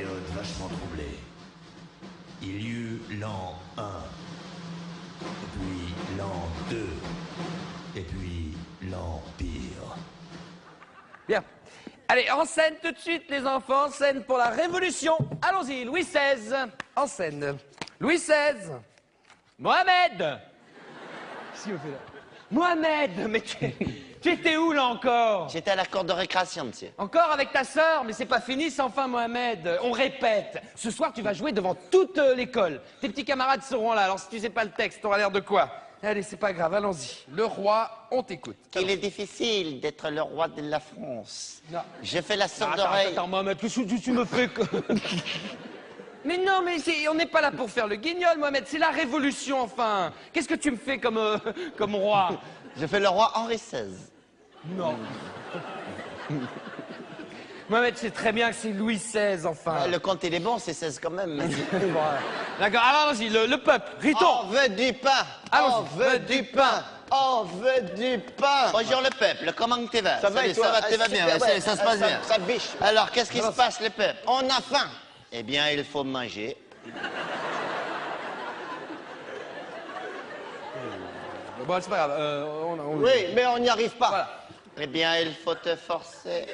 période vachement troublée. Il y eut l'an 1, et puis l'an 2, et puis l'Empire. Bien. Allez, en scène tout de suite, les enfants. En scène pour la Révolution. Allons-y, Louis XVI. En scène. Louis XVI. Mohamed. Qu'est-ce qu'il me fait là? Mohamed, mais tu étais où là encore? J'étais à la cour de récréation, monsieur. Encore avec ta sœur? Mais c'est pas fini sans fin, Mohamed. On répète. Ce soir, tu vas jouer devant toute l'école. Tes petits camarades seront là. Alors si tu sais pas le texte, t'auras l'air de quoi? Allez, c'est pas grave, allons-y. Le roi, on t'écoute. Il est difficile d'être le roi de la France. Non. Je fais la sourde Attends, oreille. attends, Mohamed, tu me fais... Mais non, mais on n'est pas là pour faire le guignol, Mohamed. C'est la Révolution, enfin. Qu'est-ce que tu me fais comme roi? Je fais le roi Henri XVI. Non. Mohamed, c'est très bien que c'est Louis XVI, enfin. Le compte, il est bon, c'est 16 quand même. D'accord, alors allons-y, le peuple, Riton. On veut du pain. Allons-y. On veut du pain. On veut du pain. Bonjour le peuple, comment tu vas? Ça va et toi? Ça va bien, ça se passe bien. Ça biche. Alors, qu'est-ce qui se passe, le peuple? On a faim. Eh bien, il faut manger. Bon, c'est pas grave, Oui, mais on n'y arrive pas. Voilà. Eh bien, il faut te forcer.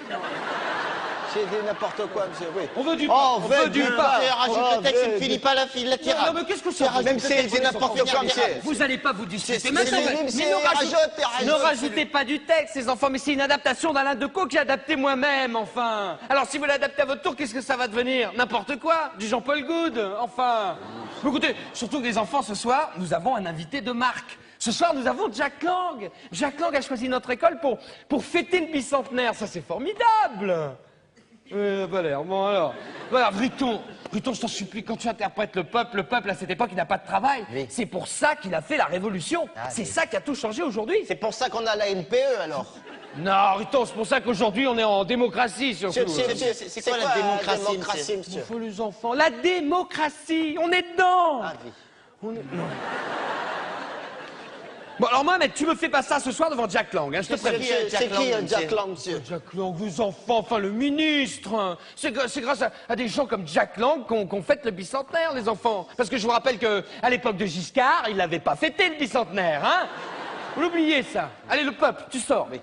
J'ai dit n'importe quoi, monsieur. Oui. On veut du pain. On veut du pain. Rajoute le texte, il ne finit pas la tirade. Non, mais qu'est-ce que c'est? Même si c'est n'importe quoi, monsieur. Vous n'allez pas vous disputer. C'est- Maintenant, c'est- mais c'est- ne rajoutez pas du texte, ces enfants. Mais c'est une adaptation d'Alain Decaux que j'ai adapté moi-même, enfin. Alors, si vous l'adaptez à votre tour, qu'est-ce que ça va devenir? N'importe quoi. Du Jean-Paul Goude, enfin. Écoutez, surtout que les enfants, ce soir, nous avons un invité de marque. Ce soir, nous avons Jack Lang. Jack Lang a choisi notre école pour fêter le bicentenaire. Ça, c'est formidable. Pas l'air. Bon, alors. Voilà, Briton, je t'en supplie, quand tu interprètes le peuple, à cette époque, il n'a pas de travail. Oui. C'est pour ça qu'il a fait la révolution. C'est ça qui a tout changé aujourd'hui. C'est pour ça qu'on a la NPE, alors. Non, Riton, c'est pour ça qu'aujourd'hui, on est en démocratie, surtout. C'est quoi la démocratie, monsieur? Faut les enfants. La démocratie, on est dedans. Ah, oui. On est... non. Bon, alors Mohamed, tu me fais pas ça ce soir devant Jack Lang, hein, je te préviens. C'est qui Jack Lang, monsieur? Jack Lang, vos enfants, enfin le ministre, hein. C'est grâce à des gens comme Jack Lang qu'on fête le bicentenaire, les enfants. Parce que je vous rappelle qu'à l'époque de Giscard, il n'avait pas fêté le bicentenaire, hein. Vous l'oubliez, ça. Allez, le peuple, tu sors. Oui.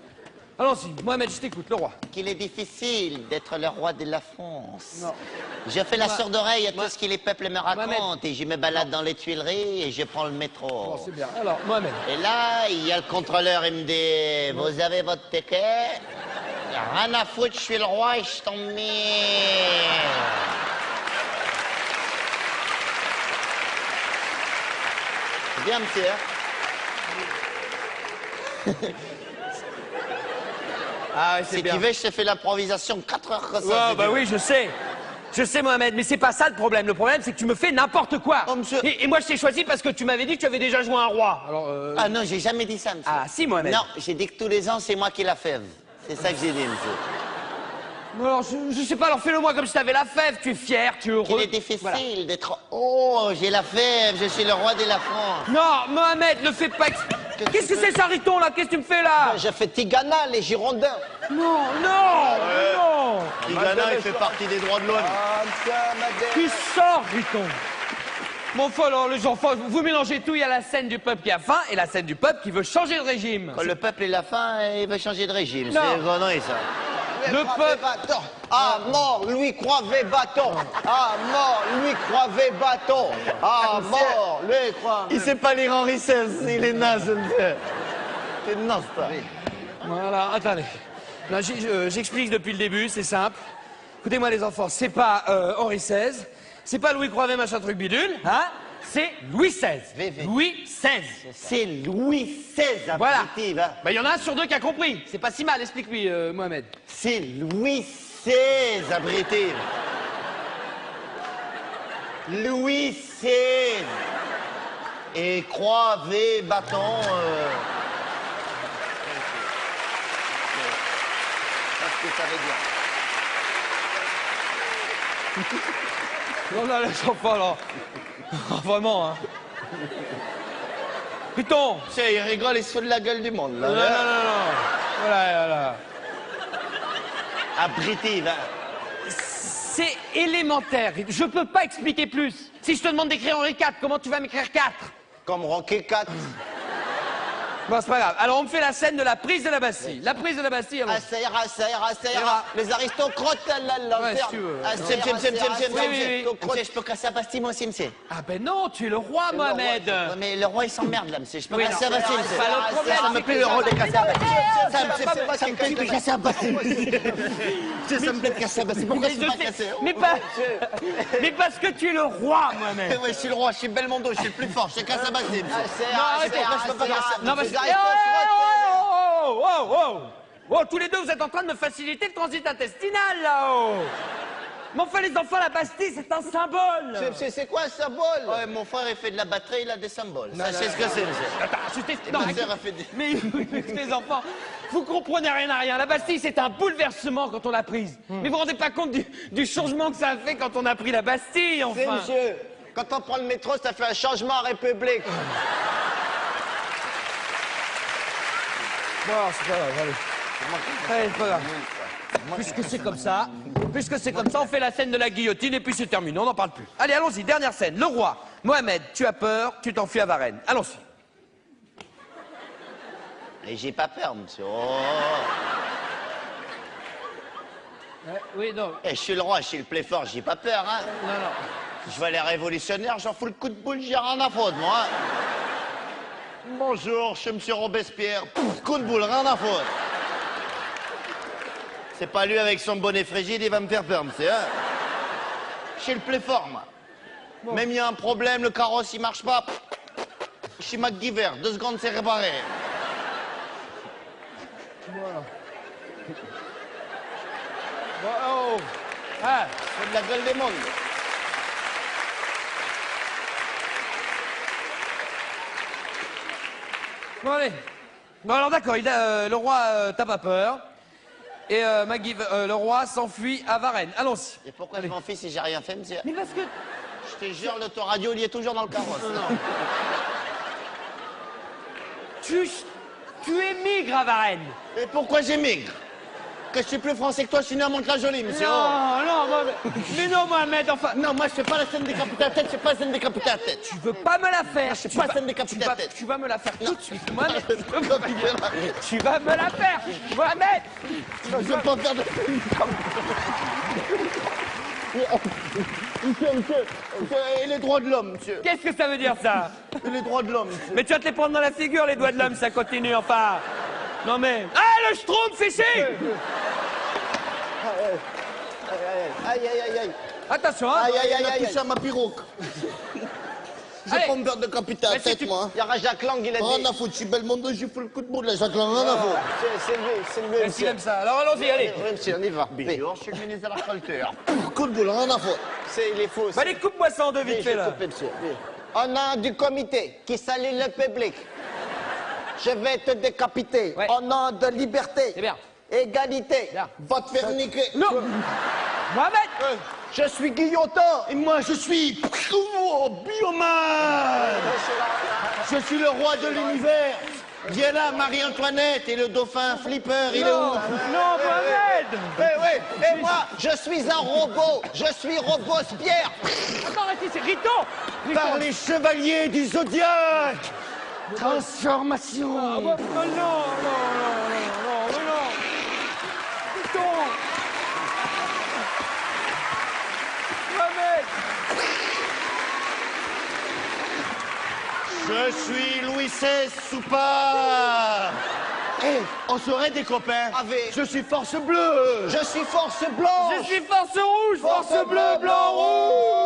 Allons-y, Mohamed, je t'écoute, le roi. Qu'il est difficile d'être le roi de la France. Non. Je fais la sourde oreille à tout ce que les peuples me racontent Mohamed. et je me balade dans les Tuileries et je prends le métro. Bon, c'est bien. Alors, Mohamed. Et là, il y a le contrôleur, il me dit, vous avez votre ticket? Rien à foutre, je suis le roi et je t'en mets. C'est bien, monsieur, hein? Ah, Si tu veux, je te fais l'improvisation 4 heures que ça. Ouais, si bah tu veux. oui, je sais. Je sais, Mohamed, mais c'est pas ça le problème. Le problème, c'est que tu me fais n'importe quoi. Oh, monsieur. Et moi, je t'ai choisi parce que tu m'avais dit que tu avais déjà joué un roi. Alors, Ah non, j'ai jamais dit ça, monsieur. Ah, si, Mohamed. Non, j'ai dit que tous les ans, c'est moi qui la fève. C'est ça que j'ai dit, monsieur. Alors, je sais pas, alors fais-le moi comme si t'avais la fève. Tu es fier, tu es heureux. Il est difficile Voilà. d'être... Oh, j'ai la fève, je suis le roi de la France. Non, Mohamed, ne fais pas... Qu'est-ce que c'est ça, Riton, là? Qu'est-ce que tu me fais, là? J'ai fait Tigana, les Girondins. Non, non, non. Tigana, il fait partie des droits de l'homme. Ah, ça, madame. Tu sors, Riton. Bon, enfin, alors, les enfants, vous mélangez tout. Il y a la scène du peuple qui a faim et la scène du peuple qui veut changer de régime. Quand le peuple est la faim, il veut changer de régime. Non. C'est connerie, ça. Le peuple... Bâton. Ah, mort, Louis Croivet Bâton. Ah, mort, Louis Croivet Bâton. Ah, mort, Louis Croivet. Il sait pas lire Henri XVI, il est naze, monsieur. C'est naze, ça. Voilà, attendez. Non, j'explique depuis le début, c'est simple. Écoutez-moi les enfants, c'est pas Henri XVI, c'est pas Louis Croivet machin truc bidule, hein? C'est Louis XVI. Louis XVI. C'est Louis XVI, Voilà. abruti, va. Bah, il y en a un sur deux qui a compris. C'est pas si mal, explique-lui, Mohamed. C'est Louis XVI, abruti. Louis XVI. Et Croivet, bâton... Qu'est-ce que ça veut dire? Non, là, les enfants, là. Vraiment, hein. Python. Tiens, il rigole, il se fout de la gueule du monde, là. Non, non, non, non. Voilà, voilà. Abruti, va. C'est élémentaire. Je peux pas expliquer plus. Si je te demande d'écrire Henri IV, comment tu vas m'écrire 4? Comme Rocky 4. Bon, c'est pas grave. Alors, on me fait la scène de la prise de la Bastille. La prise de la Bastille, alors. Ah, ça ira, ça ira, ça ira. ira. Les aristocrates à la lanterne. Ouais, si tu veux. Ah, ça ira, ça ira, ça ira, Oui. monsieur, je peux casser la Bastille, moi aussi, monsieur. Ah ben non, tu es le roi, Mohamed. Ouais, mais le roi, il s'emmerde, là, monsieur. Je peux Oui, casser non, la Bastille, c'est monsieur. pas le problème, Ça me c'est plaît que le ça rôle de va- casser la Bastille. Ça Ça va me pas plaît de casser la Bastille. Ça me plaît de casser la Bastille. Pourquoi je peux pas casser? Mais parce que tu es le roi, Mohamed. Ouais, je suis le roi, je suis Belmondo, je suis le plus fort. Je te casse la Bastille, monsieur. Non, arrêtez. Pourquoi je peux pas casser? Non, parce que... Oh, tous les deux, vous êtes en train de me faciliter le transit intestinal, là-haut. Mais enfin, les enfants, la Bastille, c'est un symbole. C'est quoi un symbole? Ouais, mon frère, il fait de la batterie, il a des symboles. Sachez ce que c'est, monsieur. Attends, je t'explique. Ma sœur a fait des... Mais les enfants, vous comprenez rien à rien. La Bastille, c'est un bouleversement quand on l'a prise. Mais vous vous rendez pas compte du changement que ça a fait quand on a pris la Bastille, C'est, enfin. monsieur, quand on prend le métro, ça fait un changement en République. Bon, c'est pas grave, allez. Allez, c'est pas grave. Puisque c'est comme ça, on fait la scène de la guillotine et puis c'est terminé, on n'en parle plus. Allez, allons-y, dernière scène. Le roi. Mohamed, tu as peur, tu t'enfuis à Varennes. Allons-y. Et j'ai pas peur, monsieur. Oh. Oui, non, Eh, je suis le roi, je suis le plus fort, j'ai pas peur, hein. non. Je vois les révolutionnaires, j'en fous le coup de boule, j'ai rien à foutre, moi. Hein. Bonjour, je suis monsieur Robespierre. Pouf, coup de boule, rien à foutre. C'est pas lui avec son bonnet frigide, il va me faire peur, monsieur. Hein. Je suis le plus fort, moi. Même il y a un problème, le carrosse il marche pas. Je suis MacGyver, 2 secondes c'est réparé. Oh. Ah, C'est de la gueule des mondes. bon, allez. Bon, alors d'accord, le roi t'as pas peur. Et le roi s'enfuit à Varennes. Allons-y. Et pourquoi je m'en fais si j'ai rien fait, monsieur? Mais parce que... Je te jure, l'autoradio, il y est toujours dans le carrosse. Tu émigres à Varennes. Et pourquoi j'émigre? Que je suis plus français que toi, je suis né à Mantes-la-Jolie, monsieur. Non, Mohamed. Mais non, Mohamed, enfin... Non, moi, je fais pas la scène décapitée à la tête, je fais pas la scène décapitée à la tête. Tu veux pas me la faire. Je fais pas la scène décapitée à la tête. Tu vas me la faire tout de suite, Mohamed. Je Tu vas me la faire, Mohamed. veux pas faire de scène Monsieur, et les droits de l'homme, monsieur. Qu'est-ce que ça veut dire, ça? Et les droits de l'homme, monsieur. Mais tu vas te les prendre dans la figure, les doigts de l'homme, ça continue, enfin. Non, mais... Ah, le schtroumpf ici. Aïe. Attention, hein. Il a touché à ma pirogue. Je vais Allez. pas me faire décapiter à la Mais si tête, tu- moi. Il y aura Jacques Lang, il a dit. Rien à foutre, je suis Belmondo, j'ai fait le coup de boule, là, Jacques Lang, rien à foutre. C'est le mieux, Est-ce qu'il aime ça? Alors, allons-y, allez. Oui, monsieur, on y va. Bonjour, je suis le ministre de la Culture. Coup de boule, rien à foutre. Il est faux. Bah, allez, coupe-moi ça en deux, vite fait, là. On a du comité qui salue le public. Je vais te décapiter. Ouais. Au nom de liberté. C'est bien. Égalité. Bien. Va te faire niquer. Non. Mohamed. Je suis guillotin. Et moi, je suis Bioman. Je suis le roi de l'univers. Viens là, Marie-Antoinette et le dauphin Flipper, il est où? Non, Mohamed. Et moi, je suis un robot. Je suis Robespierre. Attends, arrêtez, c'est Rito. Par les chevaliers du Zodiaque. Transformation. Ah, bah, non. Rito. Mohamed. Je suis Louis XVI sous pas. Eh, on serait des copains. Avec- Je suis Force Bleue. Je suis force blanche. Je suis force rouge, force bleue, blanc, rouge.